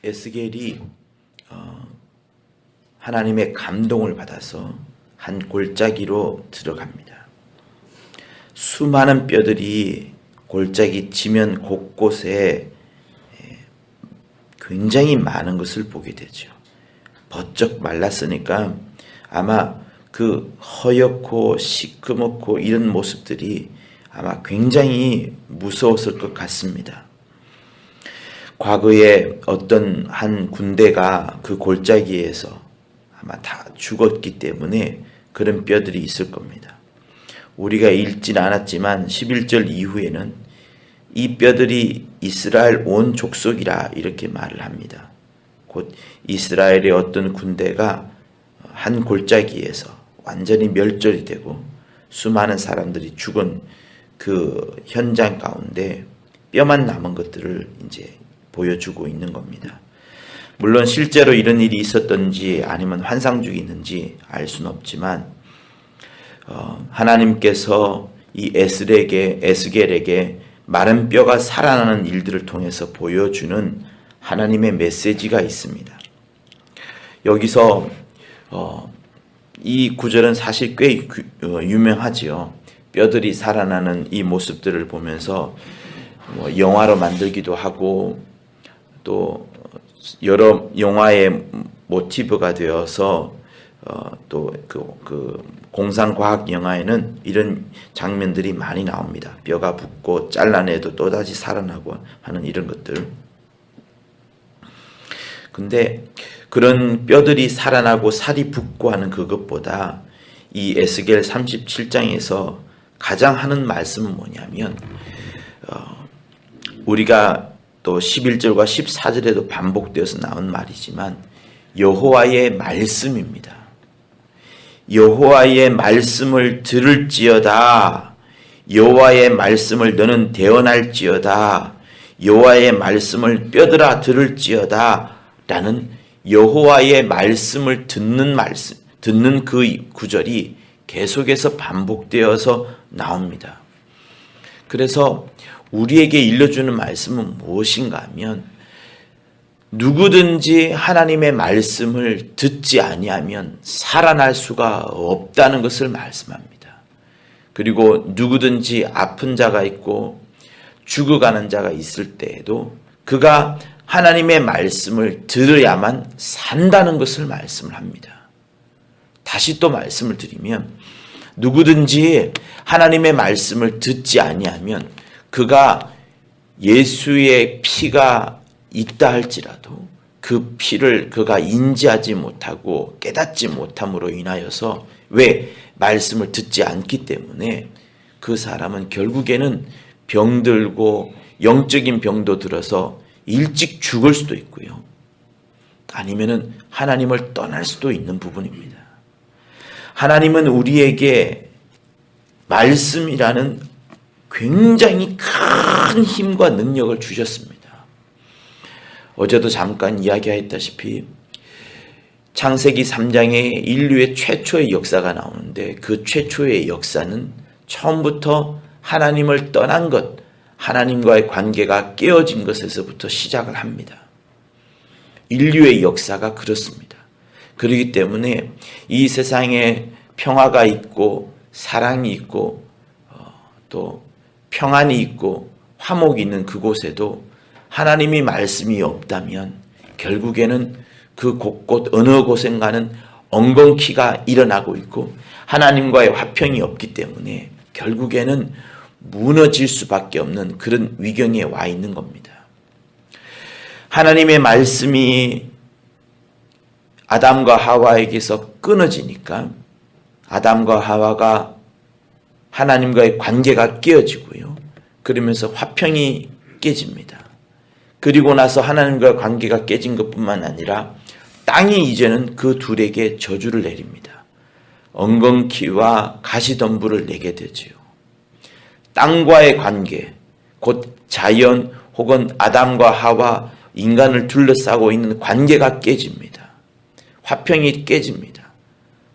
에스겔이 하나님의 감동을 받아서 한 골짜기로 들어갑니다. 수많은 뼈들이 골짜기 지면 곳곳에 굉장히 많은 것을 보게 되죠. 버쩍 말랐으니까 아마 그 허옇고 시커멓고 이런 모습들이 아마 굉장히 무서웠을 것 같습니다. 과거에 어떤 한 군대가 그 골짜기에서 아마 다 죽었기 때문에 그런 뼈들이 있을 겁니다. 우리가 읽진 않았지만 11절 이후에는 이 뼈들이 이스라엘 온 족속이라 이렇게 말을 합니다. 곧 이스라엘의 어떤 군대가 한 골짜기에서 완전히 멸절이 되고 수많은 사람들이 죽은 그 현장 가운데 뼈만 남은 것들을 이제 보여주고 있는 겁니다. 물론 실제로 이런 일이 있었던지 아니면 환상 중에 있는지 알 수는 없지만 하나님께서 이 에스겔에게 마른 뼈가 살아나는 일들을 통해서 보여주는 하나님의 메시지가 있습니다. 여기서 이 구절은 사실 꽤 유명하지요. 뼈들이 살아나는 이 모습들을 보면서 영화로 만들기도 하고 또 여러 영화의 모티브가 되어서 또 그 공상과학 영화에는 이런 장면들이 많이 나옵니다. 뼈가 붙고 잘라내도 또다시 살아나고 하는 이런 것들. 근데 그런 뼈들이 살아나고 살이 붙고 하는 그것보다 이 에스겔 37장에서 가장 하는 말씀은 뭐냐면 우리가 또 11절과 14절에도 반복되어서 나온 말이지만 여호와의 말씀입니다. 여호와의 말씀을 들을지어다. 여호와의 말씀을 너는 대언할지어다. 여호와의 말씀을 뼈들아 들을지어다. 라는 여호와의 말씀을 듣는 그 구절이 계속해서 반복되어서 나옵니다. 그래서 우리에게 일러주는 말씀은 무엇인가 하면 누구든지 하나님의 말씀을 듣지 아니하면 살아날 수가 없다는 것을 말씀합니다. 그리고 누구든지 아픈 자가 있고 죽어가는 자가 있을 때에도 그가 하나님의 말씀을 들어야만 산다는 것을 말씀을 합니다. 다시 또 말씀을 드리면 누구든지 하나님의 말씀을 듣지 아니하면 그가 예수의 피가 있다 할지라도 그 피를 그가 인지하지 못하고 깨닫지 못함으로 인하여서 왜 말씀을 듣지 않기 때문에 그 사람은 결국에는 병들고 영적인 병도 들어서 일찍 죽을 수도 있고요. 아니면은 하나님을 떠날 수도 있는 부분입니다. 하나님은 우리에게 말씀이라는 굉장히 큰 힘과 능력을 주셨습니다. 어제도 잠깐 이야기했다시피 창세기 3장에 인류의 최초의 역사가 나오는데 그 최초의 역사는 처음부터 하나님을 떠난 것, 하나님과의 관계가 깨어진 것에서부터 시작을 합니다. 인류의 역사가 그렇습니다. 그렇기 때문에 이 세상에 평화가 있고 사랑이 있고 또 평안이 있고 화목이 있는 그곳에도 하나님이 말씀이 없다면 결국에는 그 곳곳 어느 곳인가는 엉겅퀴가 일어나고 있고 하나님과의 화평이 없기 때문에 결국에는 무너질 수밖에 없는 그런 위경에 와 있는 겁니다. 하나님의 말씀이 아담과 하와에게서 끊어지니까 아담과 하와가 하나님과의 관계가 깨어지고요. 그러면서 화평이 깨집니다. 그리고 나서 하나님과의 관계가 깨진 것뿐만 아니라 땅이 이제는 그 둘에게 저주를 내립니다. 엉겅퀴와 가시덤불을 내게 되지요. 땅과의 관계, 곧 자연 혹은 아담과 하와 인간을 둘러싸고 있는 관계가 깨집니다. 화평이 깨집니다.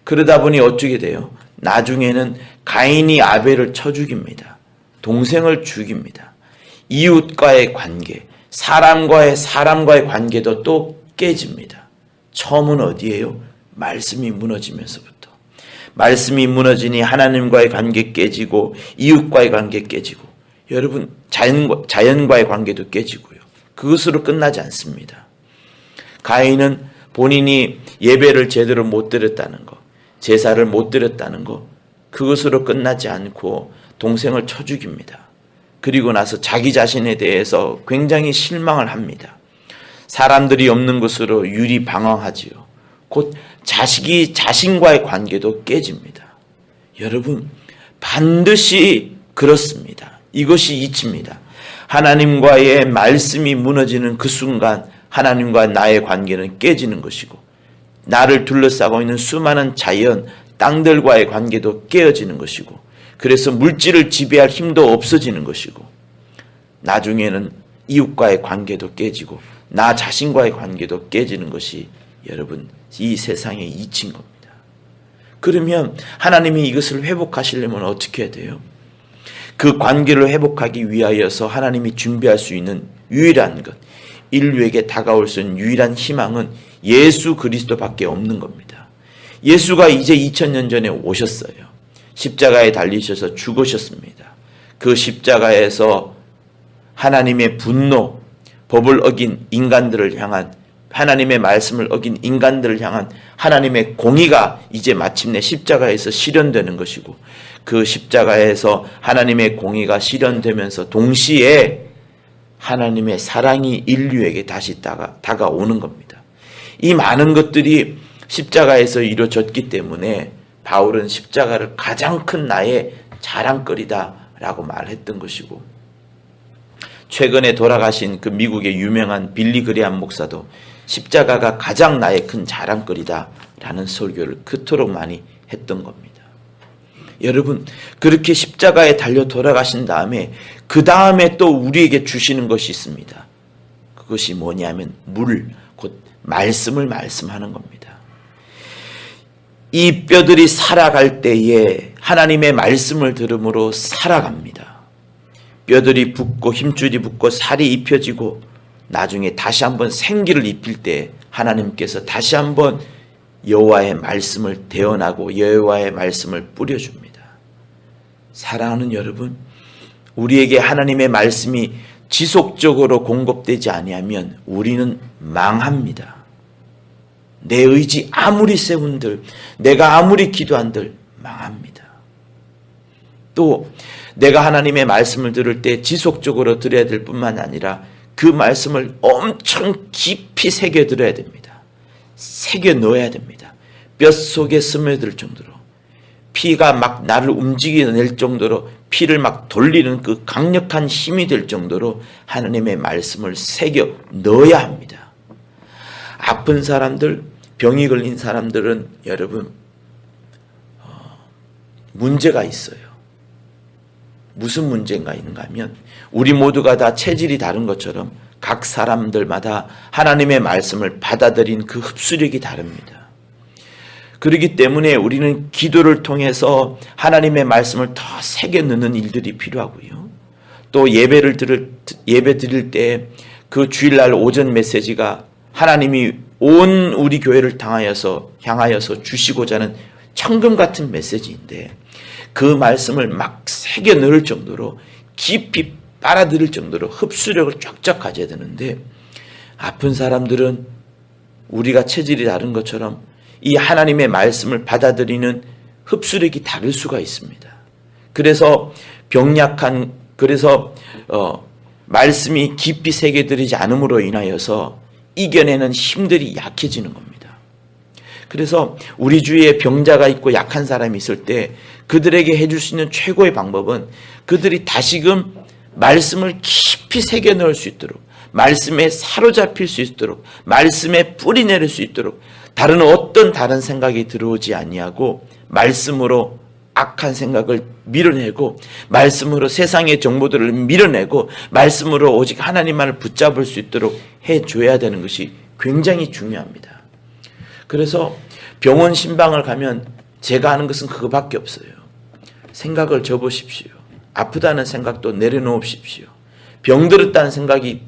그러다 보니 어쩌게 돼요? 나중에는 가인이 아벨을 쳐 죽입니다. 동생을 죽입니다. 이웃과의 관계, 사람과의 관계도 또 깨집니다. 처음은 어디예요? 말씀이 무너지면서부터. 말씀이 무너지니 하나님과의 관계 깨지고 이웃과의 관계 깨지고 여러분 자연과의 관계도 깨지고요. 그것으로 끝나지 않습니다. 가인은 본인이 예배를 제대로 못 드렸다는 거, 제사를 못 드렸다는 거, 그것으로 끝나지 않고 동생을 쳐 죽입니다. 그리고 나서 자기 자신에 대해서 굉장히 실망을 합니다. 사람들이 없는 것으로 유리방황하지요. 곧 자식이 자신과의 관계도 깨집니다. 여러분 반드시 그렇습니다. 이것이 이치입니다. 하나님과의 말씀이 무너지는 그 순간 하나님과 나의 관계는 깨지는 것이고 나를 둘러싸고 있는 수많은 자연, 땅들과의 관계도 깨어지는 것이고 그래서 물질을 지배할 힘도 없어지는 것이고 나중에는 이웃과의 관계도 깨지고 나 자신과의 관계도 깨지는 것이 여러분 이 세상의 이치인 겁니다. 그러면 하나님이 이것을 회복하시려면 어떻게 해야 돼요? 그 관계를 회복하기 위하여서 하나님이 준비할 수 있는 유일한 것, 인류에게 다가올 수 있는 유일한 희망은 예수 그리스도밖에 없는 겁니다. 예수가 이제 2000년 전에 오셨어요. 십자가에 달리셔서 죽으셨습니다. 그 십자가에서 하나님의 분노, 법을 어긴 인간들을 향한 하나님의 말씀을 어긴 인간들을 향한 하나님의 공의가 이제 마침내 십자가에서 실현되는 것이고 그 십자가에서 하나님의 공의가 실현되면서 동시에 하나님의 사랑이 인류에게 다시 다가오는 겁니다. 이 많은 것들이 십자가에서 이루어졌기 때문에 바울은 십자가를 가장 큰 나의 자랑거리다라고 말했던 것이고 최근에 돌아가신 그 미국의 유명한 빌리 그레함 목사도 십자가가 가장 나의 큰 자랑거리다라는 설교를 그토록 많이 했던 겁니다. 여러분 그렇게 십자가에 달려 돌아가신 다음에 그 다음에 또 우리에게 주시는 것이 있습니다. 그것이 뭐냐면 곧 말씀을 말씀하는 겁니다. 이 뼈들이 살아갈 때에 하나님의 말씀을 들음으로 살아갑니다. 뼈들이 붙고 힘줄이 붙고 살이 입혀지고 나중에 다시 한번 생기를 입힐 때 하나님께서 다시 한번 여호와의 말씀을 대언하고 여호와의 말씀을 뿌려줍니다. 사랑하는 여러분, 우리에게 하나님의 말씀이 지속적으로 공급되지 아니하면 우리는 망합니다. 내 의지 아무리 세운들, 내가 아무리 기도한들 망합니다. 또 내가 하나님의 말씀을 들을 때 지속적으로 들어야 될 뿐만 아니라 그 말씀을 엄청 깊이 새겨 들어야 됩니다. 새겨 넣어야 됩니다. 뼛속에 스며들 정도로 피가 막 나를 움직여낼 정도로 피를 막 돌리는 그 강력한 힘이 될 정도로 하나님의 말씀을 새겨 넣어야 합니다. 아픈 사람들, 병이 걸린 사람들은 여러분 문제가 있어요. 무슨 문제가 있는가 하면 우리 모두가 다 체질이 다른 것처럼 각 사람들마다 하나님의 말씀을 받아들인 그 흡수력이 다릅니다. 그렇기 때문에 우리는 기도를 통해서 하나님의 말씀을 더 새겨 넣는 일들이 필요하고요. 또 예배 드릴 때 그 주일날 오전 메시지가 하나님이 온 우리 교회를 향하여서 주시고자 하는 천금 같은 메시지인데 그 말씀을 막 새겨 넣을 정도로 깊이 빨아들일 정도로 흡수력을 쫙쫙 가져야 되는데 아픈 사람들은 우리가 체질이 다른 것처럼 이 하나님의 말씀을 받아들이는 흡수력이 다를 수가 있습니다. 그래서 말씀이 깊이 새겨들이지 않음으로 인하여서 이겨내는 힘들이 약해지는 겁니다. 그래서 우리 주위에 병자가 있고 약한 사람이 있을 때 그들에게 해줄 수 있는 최고의 방법은 그들이 다시금 말씀을 깊이 새겨 넣을 수 있도록 말씀에 사로잡힐 수 있도록 말씀에 뿌리 내릴 수 있도록 어떤 다른 생각이 들어오지 아니하고 말씀으로 악한 생각을 밀어내고 말씀으로 세상의 정보들을 밀어내고 말씀으로 오직 하나님만을 붙잡을 수 있도록 해줘야 되는 것이 굉장히 중요합니다. 그래서 병원 신방을 가면 제가 하는 것은 그거밖에 없어요. 생각을 접으십시오. 아프다는 생각도 내려놓으십시오. 병들었다는 생각이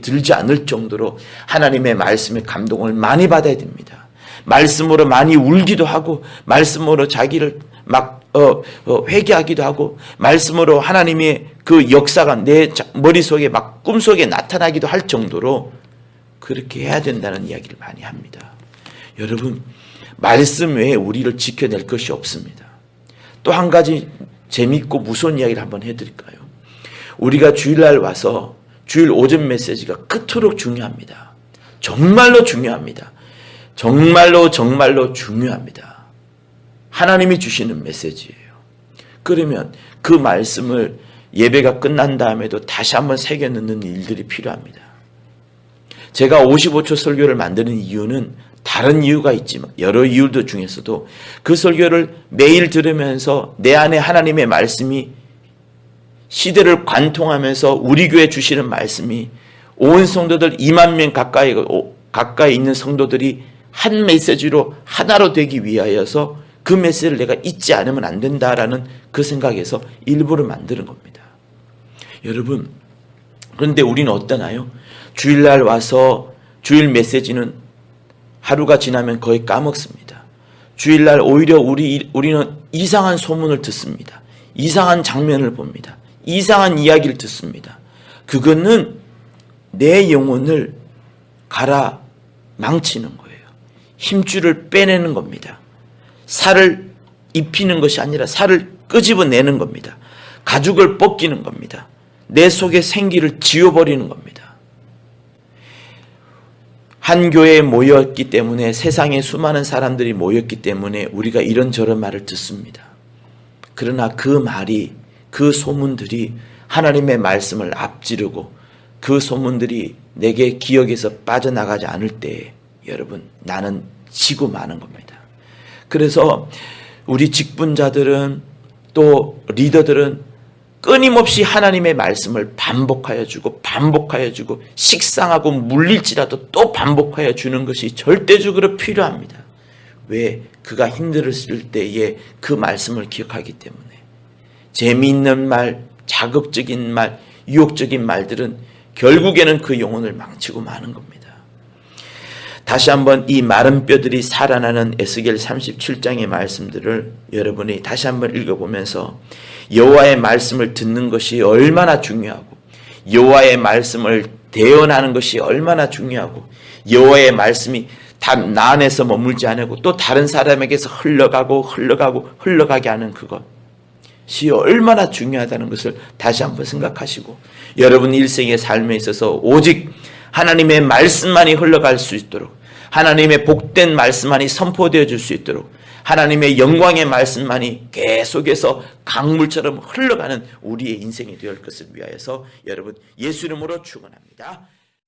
들지 않을 정도로 하나님의 말씀의 감동을 많이 받아야 됩니다. 말씀으로 많이 울기도 하고 말씀으로 자기를 막 회개하기도 하고 말씀으로 하나님의 그 역사가 내 머릿속에 막 꿈속에 나타나기도 할 정도로 그렇게 해야 된다는 이야기를 많이 합니다. 여러분, 말씀 외에 우리를 지켜낼 것이 없습니다. 또 한 가지 재밌고 무서운 이야기를 한번 해드릴까요? 우리가 주일날 와서 주일 오전 메시지가 그토록 중요합니다. 정말로 중요합니다. 정말로 중요합니다. 하나님이 주시는 메시지예요. 그러면 그 말씀을 예배가 끝난 다음에도 다시 한번 새겨 넣는 일들이 필요합니다. 제가 55초 설교를 만드는 이유는 다른 이유가 있지만 여러 이유들 중에서도 그 설교를 매일 들으면서 내 안에 하나님의 말씀이 시대를 관통하면서 우리 교회 주시는 말씀이 온 성도들 2만 명 가까이 있는 성도들이 한 메시지로 하나로 되기 위하여서 그 메시지를 내가 잊지 않으면 안 된다라는 그 생각에서 일부러 만드는 겁니다. 여러분, 그런데 우리는 어떠나요? 주일날 와서 주일 메시지는 하루가 지나면 거의 까먹습니다. 주일날 오히려 우리는 이상한 소문을 듣습니다. 이상한 장면을 봅니다. 이상한 이야기를 듣습니다. 그거는 내 영혼을 갈아 망치는 거예요. 힘줄을 빼내는 겁니다. 살을 입히는 것이 아니라 살을 끄집어내는 겁니다. 가죽을 벗기는 겁니다. 내 속의 생기를 지워버리는 겁니다. 한 교회에 모였기 때문에 세상에 수많은 사람들이 모였기 때문에 우리가 이런저런 말을 듣습니다. 그러나 그 말이, 그 소문들이 하나님의 말씀을 앞지르고 그 소문들이 내게 기억에서 빠져나가지 않을 때 여러분, 나는 지고 마는 겁니다. 그래서 우리 직분자들은 또 리더들은 끊임없이 하나님의 말씀을 반복하여 주고 식상하고 물릴지라도 또 반복하여 주는 것이 절대적으로 필요합니다. 왜? 그가 힘들었을 때에 그 말씀을 기억하기 때문에. 재미있는 말, 자극적인 말, 유혹적인 말들은 결국에는 그 영혼을 망치고 마는 겁니다. 다시 한번 이 마른 뼈들이 살아나는 에스겔 37장의 말씀들을 여러분이 다시 한번 읽어보면서 여호와의 말씀을 듣는 것이 얼마나 중요하고 여호와의 말씀을 대언하는 것이 얼마나 중요하고 여호와의 말씀이 나 안에서 머물지 않고 또 다른 사람에게서 흘러가게 하는 그것이 얼마나 중요하다는 것을 다시 한번 생각하시고 여러분 일생의 삶에 있어서 오직 하나님의 말씀만이 흘러갈 수 있도록 하나님의 복된 말씀만이 선포되어 줄 수 있도록 하나님의 영광의 말씀만이 계속해서 강물처럼 흘러가는 우리의 인생이 되어 올 것을 위하여서 여러분 예수 이름으로 축원합니다.